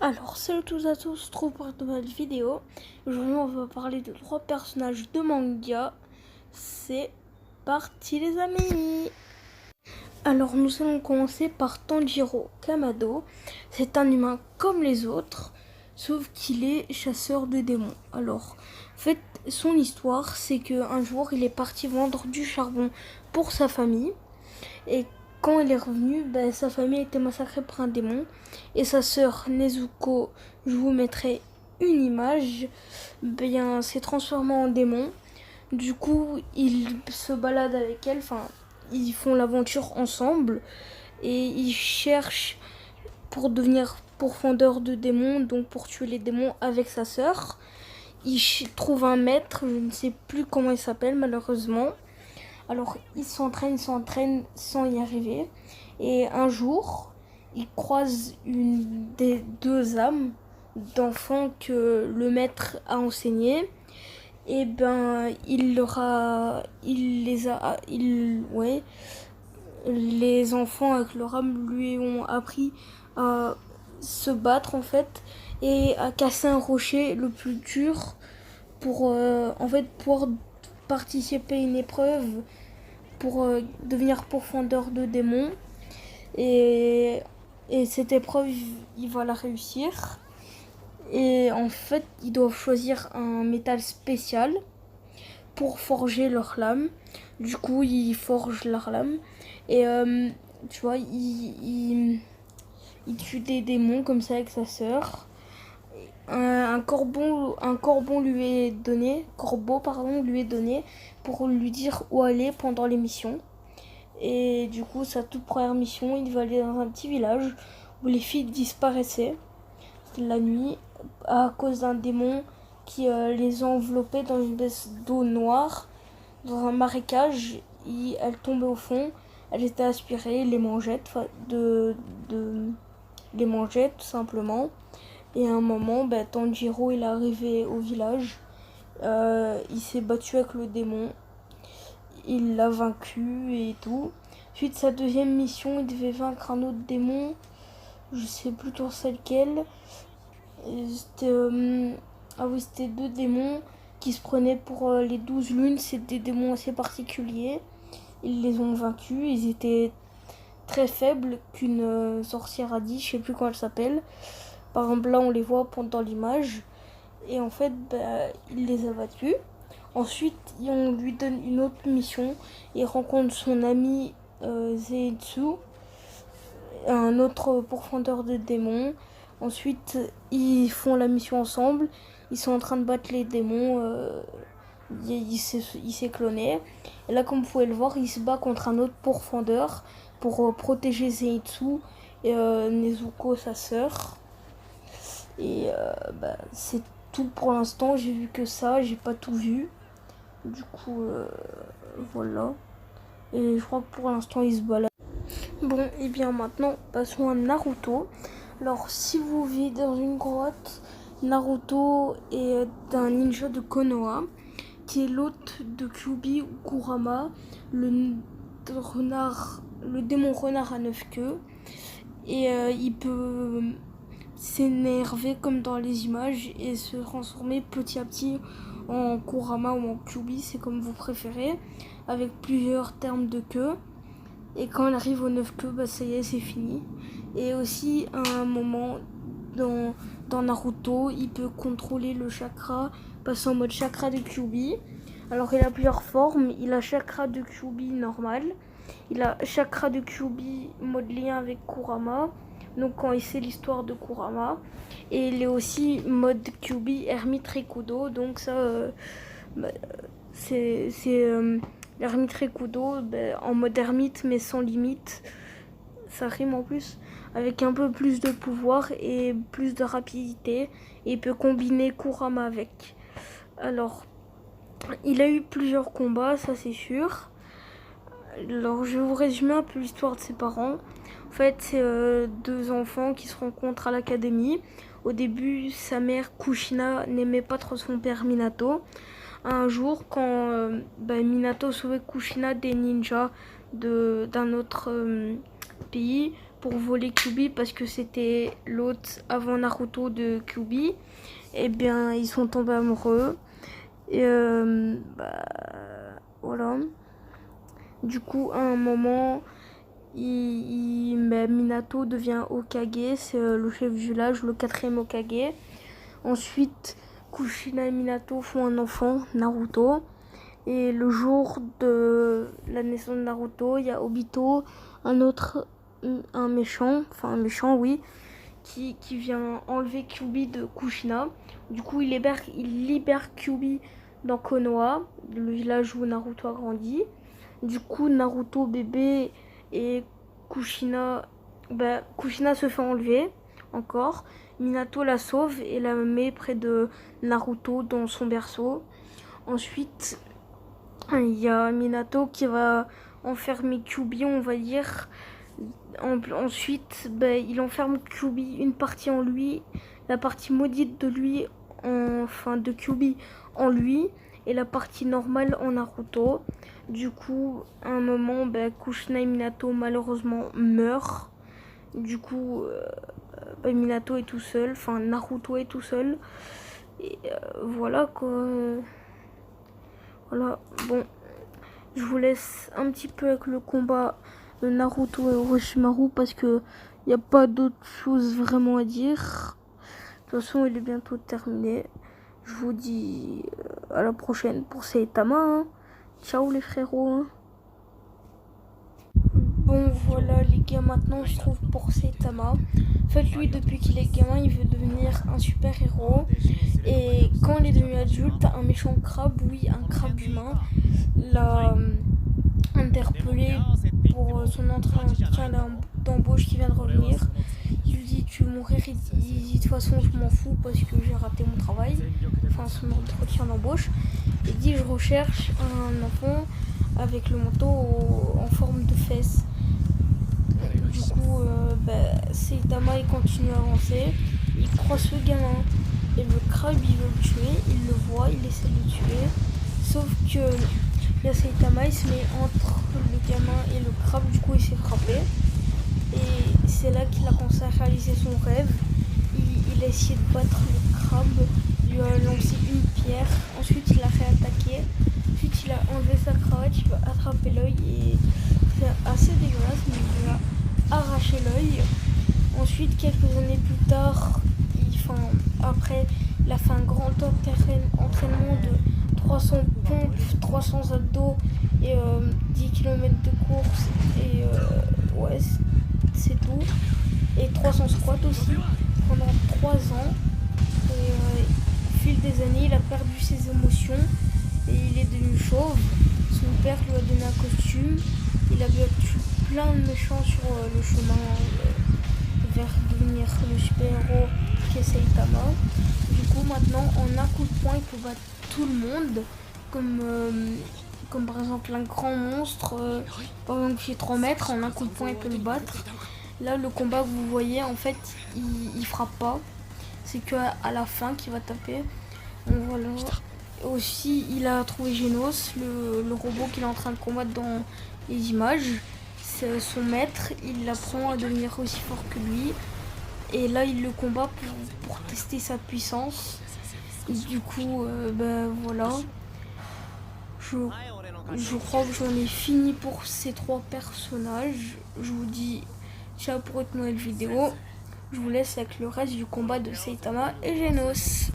Alors, salut à tous, on se retrouve pour une nouvelle vidéo. Aujourd'hui, on va parler de 3 personnages de manga. C'est parti, les amis! Alors, nous allons commencer par Tanjiro Kamado. C'est un humain comme les autres, sauf qu'il est chasseur de démons. Alors, en fait, son histoire, c'est qu'un jour, il est parti vendre du charbon pour sa famille. Et quand il est revenu, sa famille a été massacrée par un démon. Et sa sœur Nezuko, je vous mettrai une image, s'est transformée en démon. Du coup, il se balade avec elle, enfin, ils font l'aventure ensemble. Et ils cherchent pour devenir pourfendeur de démons, donc pour tuer les démons avec sa sœur. Ils trouvent un maître, je ne sais plus comment il s'appelle malheureusement. Alors, il s'entraîne sans y arriver. Et un jour, il croise une des deux âmes d'enfants que le maître a enseigné. Et les enfants avec leur âme lui ont appris à se battre en fait et à casser un rocher le plus dur pour pouvoir participer à une épreuve pour devenir pourfendeur de démons. Et, et cette épreuve, il va la réussir. Et en fait, ils doivent choisir un métal spécial pour forger leur lame. Du coup, ils forgent leur lame. Et tu vois, il tue des démons comme ça avec sa sœur. Un corbeau lui est donné pour lui dire où aller pendant les missions. Et du coup, sa toute première mission, il va aller dans un petit village où les filles disparaissaient la nuit à cause d'un démon qui les a enveloppées dans une baisse d'eau noire, dans un marécage. Elles tombaient au fond, elles étaient aspirées, les mangeaient tout simplement. Et à un moment, Tanjiro il est arrivé au village. Il s'est battu avec le démon. Il l'a vaincu et tout. Ensuite, sa deuxième mission, il devait vaincre un autre démon. Je sais plus trop c'est lequel. C'était deux démons qui se prenaient pour les 12 lunes. C'est des démons assez particuliers. Ils les ont vaincus. Ils étaient très faibles qu'une sorcière a dit. Je sais plus comment elle s'appelle. Par exemple, là, on les voit pendant l'image. Et en fait, il les a battus. Ensuite, on lui donne une autre mission. Il rencontre son ami Zetsu, un autre pourfendeur de démons. Ensuite, ils font la mission ensemble. Ils sont en train de battre les démons. Il s'est cloné. Et là, comme vous pouvez le voir, il se bat contre un autre pourfendeur pour protéger Zetsu et Nezuko, sa sœur. Et c'est tout pour l'instant. J'ai vu que ça, j'ai pas tout vu. Du coup, voilà. Et je crois que pour l'instant, il se balade. Bon, et bien maintenant, passons à Naruto. Alors, si vous vivez dans une grotte, Naruto est un ninja de Konoha, qui est l'hôte de Kyuubi ou Kurama, le démon renard à 9 queues. Et il peut s'énerver comme dans les images et se transformer petit à petit en Kurama ou en Kyuubi, c'est comme vous préférez, avec plusieurs termes de queue. Et quand elle arrive aux 9 queues, ça y est, c'est fini. Et aussi, à un moment, dans Naruto, il peut contrôler le chakra, passer en mode chakra de Kyuubi. Alors, il a plusieurs formes. Il a chakra de Kyuubi normal. Il a chakra de Kyuubi mode lien avec Kurama. Donc, quand il sait l'histoire de Kurama. Et il est aussi mode Kyuubi Hermite Rikudo. Donc, ça, c'est l'ermite Rikudo en mode ermite mais sans limite, ça rime en plus, avec un peu plus de pouvoir et plus de rapidité, et il peut combiner Kurama avec. Alors, il a eu plusieurs combats, ça c'est sûr. Alors, je vais vous résumer un peu l'histoire de ses parents. En fait, c'est deux enfants qui se rencontrent à l'académie. Au début, sa mère Kushina n'aimait pas trop son père Minato. Un jour, quand Minato sauvait Kushina des ninjas d'un autre pays, pour voler Kyuubi parce que c'était l'hôte avant Naruto de Kyuubi. Et bien ils sont tombés amoureux. Et voilà. Du coup, à un moment, Minato devient Hokage, c'est le chef du village, le 4e Hokage. Ensuite, Kushina et Minato font un enfant, Naruto. Et le jour de la naissance de Naruto, il y a Obito, un méchant, oui, qui vient enlever Kyuubi de Kushina. Du coup, il libère Kyuubi dans Konoha, le village où Naruto a grandi. Du coup, Naruto bébé et Kushina, Kushina se fait enlever encore. Minato la sauve et la met près de Naruto dans son berceau. Ensuite, il y a Minato qui va enfermer Kyuubi, on va dire. Ensuite, il enferme Kyuubi, une partie en lui, la partie maudite de lui, de Kyuubi en lui, et la partie normale en Naruto. Du coup, à un moment, Kushina et Minato malheureusement meurent. Du coup, Minato est tout seul, Naruto est tout seul. Et voilà quoi. Voilà, bon, je vous laisse un petit peu avec le combat de Naruto et Orochimaru parce que il n'y a pas d'autre chose vraiment à dire. De toute façon, il est bientôt terminé. Je vous dis à la prochaine pour Saitama. Hein. Ciao les frérots. Hein. Bon voilà les gars, maintenant on se trouve pour Saitama. En fait lui depuis qu'il est gamin il veut devenir un super héros. Et quand il est devenu adulte, un méchant crabe, oui un crabe humain, l'a interpellé pour son entretien d'embauche qui vient de revenir. Il lui dit tu veux mourir, il dit de toute façon je m'en fous parce que j'ai raté mon travail, son entretien d'embauche. Il dit je recherche un enfant avec le manteau en forme de fesses. Du coup, Saitama il continue à avancer, il croise ce gamin et le crabe il veut le tuer, il le voit, il essaie de le tuer, sauf que là Saitama il se met entre le gamin et le crabe, du coup il s'est frappé et c'est là qu'il a commencé à réaliser son rêve. Il a essayé de battre le crabe, il lui a lancé une pierre, ensuite il a réattaqué, ensuite il a enlevé sa cravate, il a attrapé l'œil et c'est assez dégueulasse mais il lui a arraché l'œil. Ensuite quelques années plus tard, après il a fait un grand entraînement de 300 pompes, 300 abdos et 10 km de course et ouais c'est tout. Et 300 squats aussi pendant 3 ans. Et au fil des années il a perdu ses émotions et il est devenu chauve. Son père lui a donné un costume. Il a battu plein de méchants sur le chemin vers devenir le super-héros qu'est Saitama. Du coup maintenant en un coup de poing il peut battre tout le monde comme par exemple un grand monstre par exemple qui fait 3 mètres, en un coup de poing il peut le battre. Là le combat que vous voyez en fait il frappe pas, c'est que à la fin qu'il va taper. Donc voilà. Aussi il a trouvé Genos, le robot qu'il est en train de combattre dans les images. C'est son maître, il l'apprend à devenir aussi fort que lui. Et là il le combat pour tester sa puissance. Et du coup voilà. Je crois que j'en ai fini pour ces 3 personnages. Je vous dis ciao pour une nouvelle vidéo. Je vous laisse avec le reste du combat de Saitama et Genos.